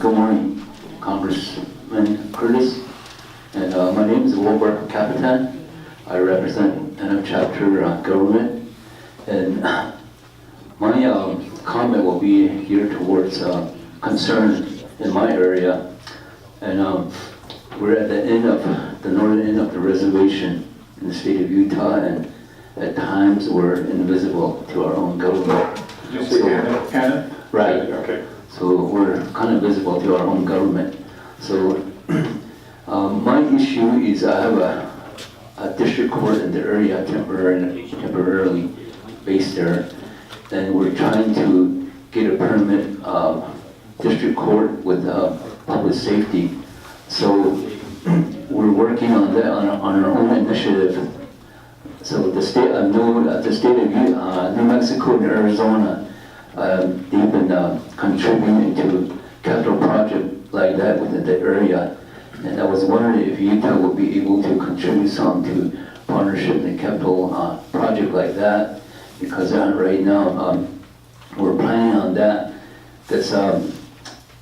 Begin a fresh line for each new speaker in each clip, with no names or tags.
Good morning, Congressman Curtis. And my name is Wilbur Capitan. I represent NF Chapter Government. And my comment will be geared towards concern in my area. And we're at the end of the northern end of the reservation in the state of Utah, and at times we're invisible to our own government.
Did you say Anna?
Right.
Okay.
So we're kind of visible to our own government. So my issue is I have a district court in the area temporarily based there, and we're trying to get a permanent district court with public safety. So we're working on that on our own initiative. So the state of New Mexico and Arizona, they've been contributing to capital project like that within the area. And I was wondering if Utah would be able to contribute some to partnership in capital project like that, because right now we're planning on that. Because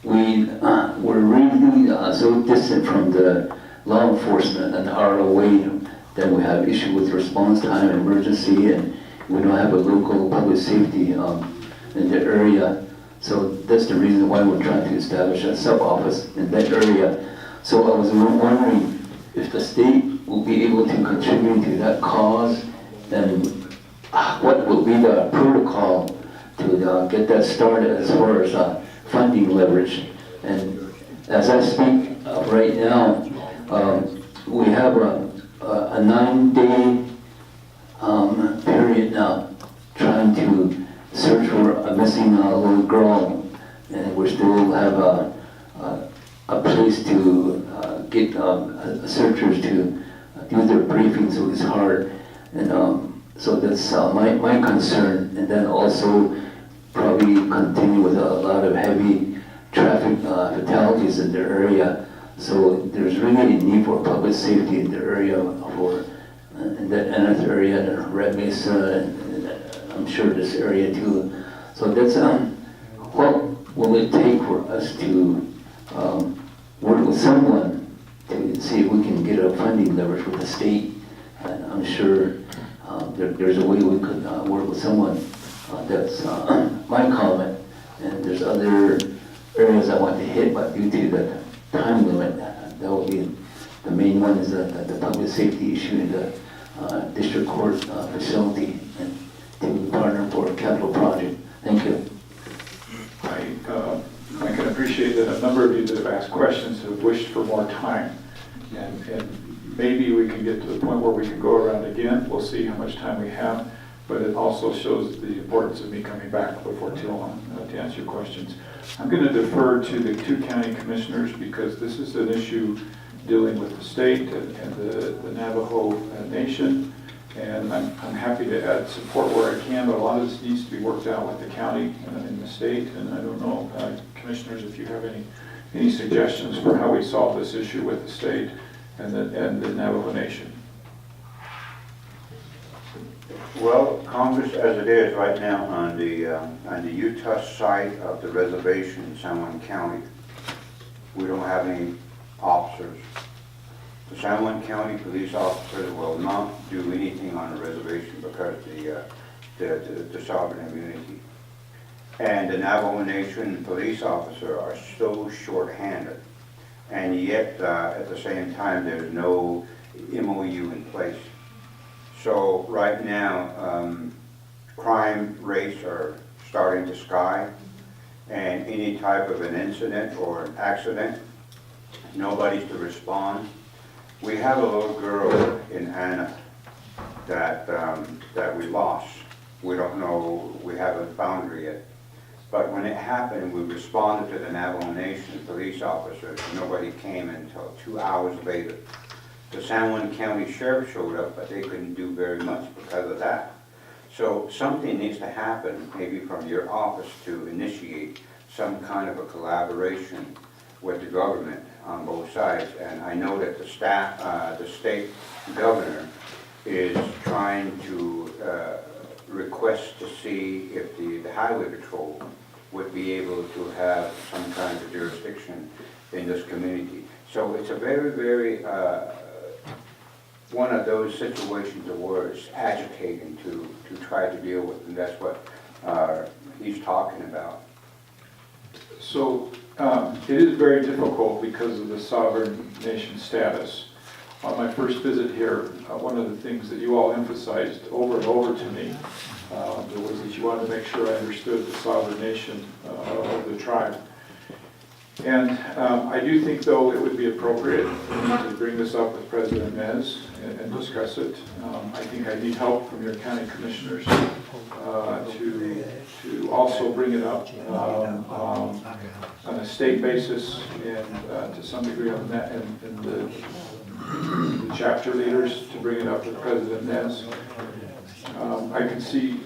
we're really so distant from the law enforcement and ROA that we have issue with response time and emergency, and we don't have a local public safety in the area. So that's the reason why we're trying to establish a sub-office in that area. So I was wondering if the state will be able to contribute to that cause, and what will be the protocol to get that started as far as funding leverage. And as I speak right now, we have a 9-day period now trying to search for a missing little girl, and we still have a place to get searchers to do their briefing, so it's hard. And so that's my concern. And then also probably continue with a lot of heavy traffic fatalities in the area. So there's really a need for public safety in the area, for in that NF area, Red Mesa, and I'm sure this area too. So that's what will it take for us to work with someone to see if we can get a funding leverage with the state. And I'm sure there's a way we could work with someone. That's my comment. And there's other areas I want to hit, but due to the time limit, that will be the main one, is the public safety issue in the district court facility, and to partner for a capital project. Thank you.
I can appreciate that a number of you that have asked questions have wished for more time, and maybe we can get to the point where we can go around again. We'll see how much time we have, but it also shows the importance of me coming back before too long to answer your questions. I'm going to defer to the two county commissioners, because this is an issue dealing with the state and the Navajo Nation, and I'm happy to add support where I can, but a lot of this needs to be worked out with the county and the state. And I don't know, commissioners, if you have any suggestions for how we solve this issue with the state and the Navajo Nation.
Well, Congress, as it is right now on the Utah side of the reservation in San Juan County, we don't have any officers. The San Juan County police officers will not do anything on the reservation because the sovereign immunity. And the Navajo Nation police officer are so short-handed, and yet at the same time there's no MOU in place. So right now, crime rates are starting to sky, and any type of an incident or an accident, nobody's to respond. We have a little girl in Anna that we lost. We don't know, we haven't found her yet. But when it happened, we responded to the Navajo Nation police officers. Nobody came until 2 hours later. The San Juan County Sheriff showed up, but they couldn't do very much because of that. So something needs to happen, maybe from your office, to initiate some kind of a collaboration with the government on both sides. And I know that the state governor is trying to request to see if the highway patrol would be able to have some kind of jurisdiction in this community. So it's a very, very, one of those situations where it's agitating to try to deal with, and that's what he's talking about.
So it is very difficult because of the sovereign nation status. On my first visit here, one of the things that you all emphasized over and over to me was that you wanted to make sure I understood the sovereign nation of the tribe. And I do think, though, it would be appropriate to bring this up with President Nez and discuss it. I think I need help from your county commissioners to also bring it up on a state basis and to some degree on that, and the chapter leaders to bring it up with President Nez. I can see,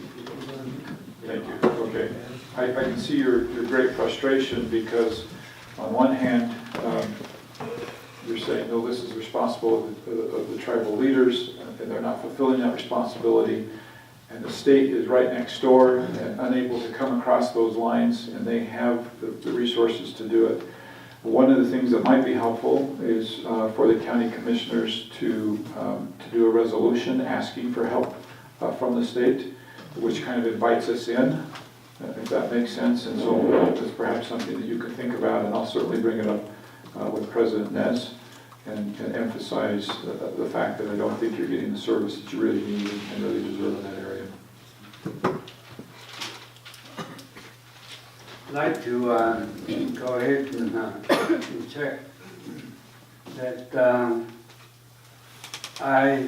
thank you, okay. I can see your great frustration because on one hand, you're saying, no, this is responsible of the tribal leaders, and they're not fulfilling that responsibility. And the state is right next door and unable to come across those lines, and they have the resources to do it. One of the things that might be helpful is for the county commissioners to do a resolution asking for help from the state, which kind of invites us in, if that makes sense. And so that's perhaps something that you could think about, and I'll certainly bring it up with President Nez and emphasize the fact that I don't think you're getting the service that you really need and really deserve in that area.
I'd like to go ahead and check that I,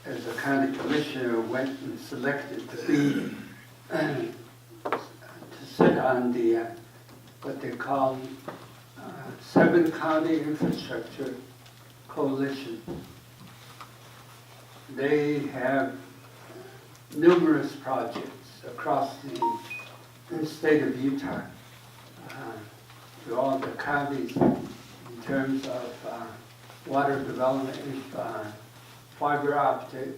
as a county commissioner, went and selected to be to sit on the what they call 7 County Infrastructure Coalition. They have numerous projects across the state of Utah, to all the counties in terms of water development, fiber optic,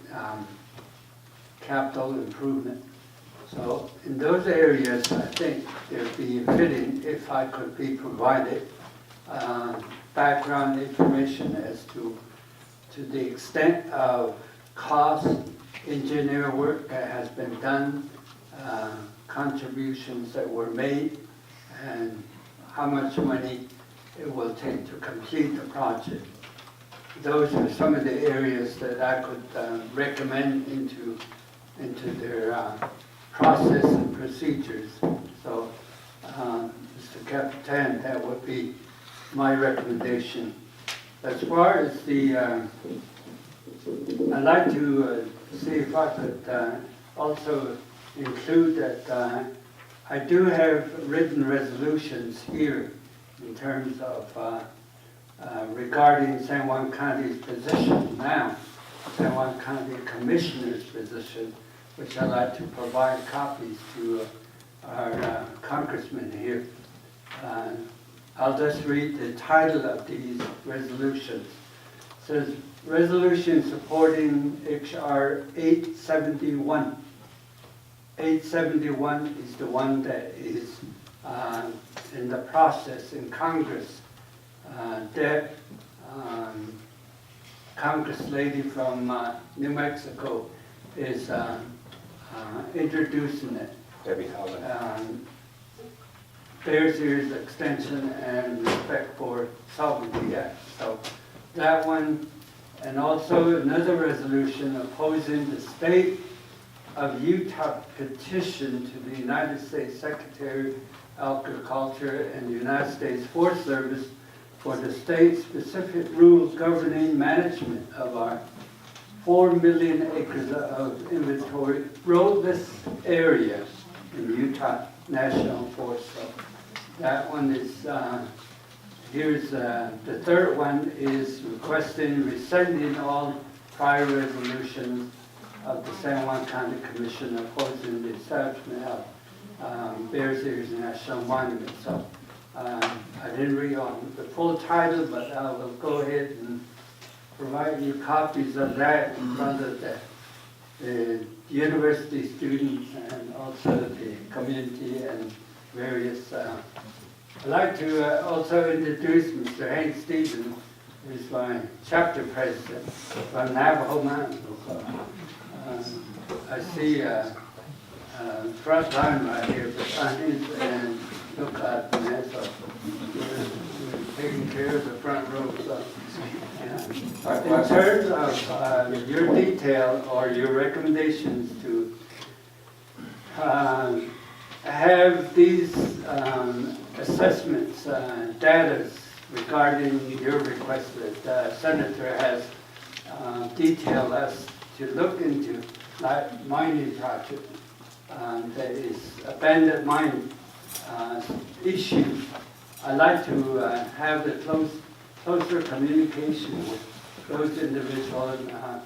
capital improvement. So in those areas, I think it would be fitting if I could be provided background information as to the extent of cost, engineer work that has been done, contributions that were made, and how much money it will take to complete the project. Those are some of the areas that I could recommend into their process and procedures. So, Mr. Capitan, that would be my recommendation. As far as the, I'd like to see if I could also include that I do have written resolutions here in terms of regarding San Juan County's position now, San Juan County Commissioner's position, which I'd like to provide copies to our congressman here. I'll just read the title of these resolutions. It says, resolution supporting H.R. 871. 871 is the one that is in the process in Congress. Deb, Congress lady from New Mexico, is introducing it.
Debbie Howland.
Bears Ears Extension and Respect for Sovereignty Act. So that one, and also another resolution opposing the state of Utah petition to the United States Secretary of Agriculture and the United States Forest Service for the state-specific rules governing management of our 4 million acres of inventory roadless area in Utah National Forest. So that one is, here's the third one is requesting rescinding all prior resolutions of the San Juan County Commission opposing the establishment of Bears Ears National Monument. So I didn't read on the full title, but I will go ahead and provide you copies of that in front of the university students and also the community and various, I'd like to also introduce Mr. Hank Stevens, who's my chapter president from Navajo Mountain. I see front line right here behind his, and look at the mess of, we're taking care of the front row. So, in terms of your detail or your recommendations to have these assessments, data regarding your request that the Senator has detailed us to look into, like mining project that is abandoned mine issues. I'd like to have the closer communication with those individuals. I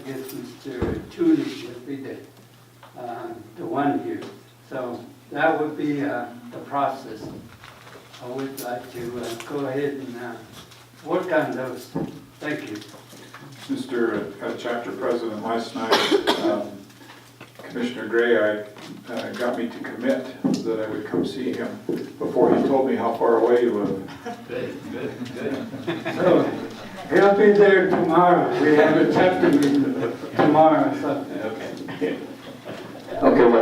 guess Mr. Tooley would be the one here. So that would be the process. I would like to go ahead and work on those. Thank you.
Mr. Chapter President, last night, Commissioner Gray got me to commit that I would come see him before he told me how far away he lived.
Good.
So he'll be there tomorrow. We have a chapter meeting tomorrow. So.
Okay, well.